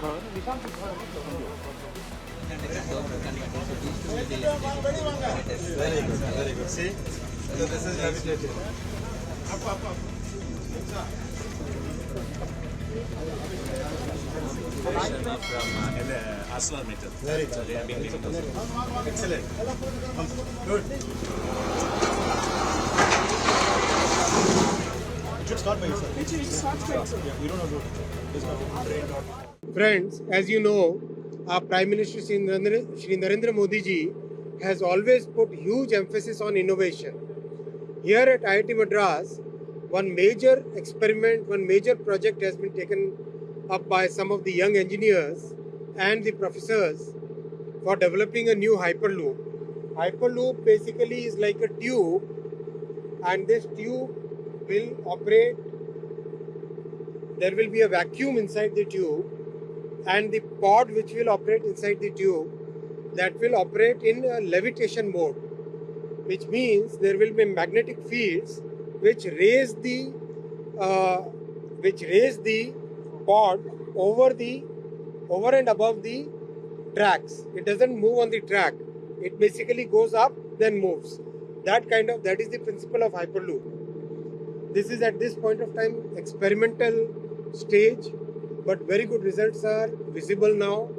Very good, very good. See, so this is levitating. From ArcelorMittal. Very good. So they have been giving us. Excellent. Good. It should start by itself. It starts by itself. Yeah, you don't have to. Friends, as you know, our Prime Minister Shri Narendra Modi ji has always put huge emphasis on innovation. Here at IIT Madras, one major experiment, one major project has been taken up by some of the young engineers and the professors for developing a new Hyperloop. Hyperloop basically is like a tube, and this tube will operate. There will be a vacuum inside the tube, and the pod which will operate inside the tube, that will operate in a levitation mode, which means there will be magnetic fields which raise the pod over and above the tracks. It doesn't move on the track. It basically goes up, then moves. That is the principle of Hyperloop. This is at this point of time experimental stage, but very good results are visible now.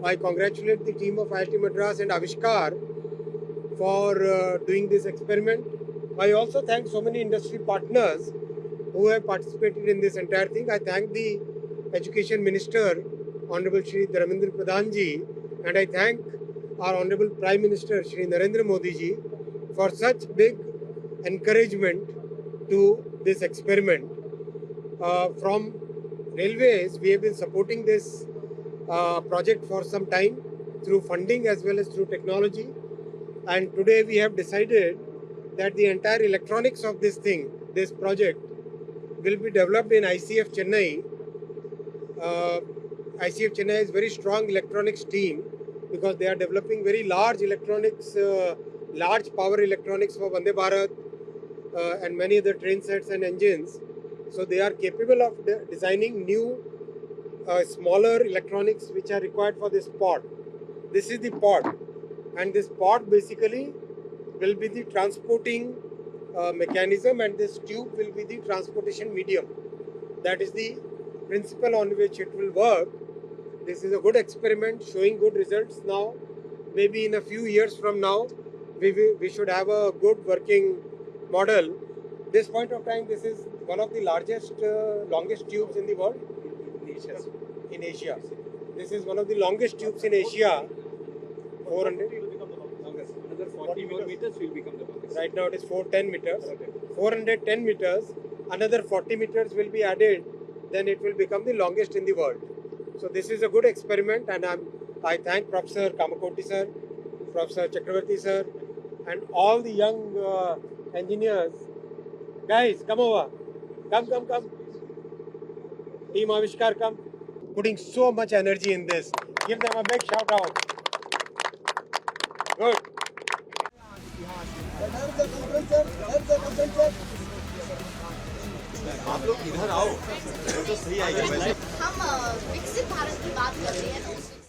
I congratulate the team of IIT Madras and Avishkar for doing this experiment. I also thank so many industry partners who have participated in this entire thing. I thank the Education Minister, Honorable Shri Dharmendra Pradhan ji, and I thank our Honorable Prime Minister Shri Narendra Modi ji for such big encouragement to this experiment. From Railways, we have been supporting this project for some time through funding as well as through technology, and today we have decided that the entire electronics of this project will be developed in ICF Chennai. ICF Chennai is very strong electronics team because they are developing very large electronics, large power electronics for Vande Bharat and many other train sets and engines. So they are capable of designing new smaller electronics which are required for this pod. This is the pod, and this pod basically will be the transporting mechanism, and this tube will be the transportation medium. That is the principle on which it will work. This is a good experiment showing good results now. Maybe in a few years from now, we should have a good working model. This point of time, this is one of the largest, longest tubes in the world. In Asia. This is one of the longest tubes in Asia. 400. Another 40 more meters will become the longest. Right now it is 410 meters. 410 meters. Another 40 meters will be added. Then it will become the longest in the world. So this is a good experiment, and I thank Professor Kamakoti sir, Professor Chakravarti sir, and all the young engineers. Guys, come over. Come. Team Avishkar, come. Putting so much energy in this. Give them a big shout out. Good. आप लोग इधर आओ, तो सही आएगा। हम विकसित भारत की बात कर रहे हैं।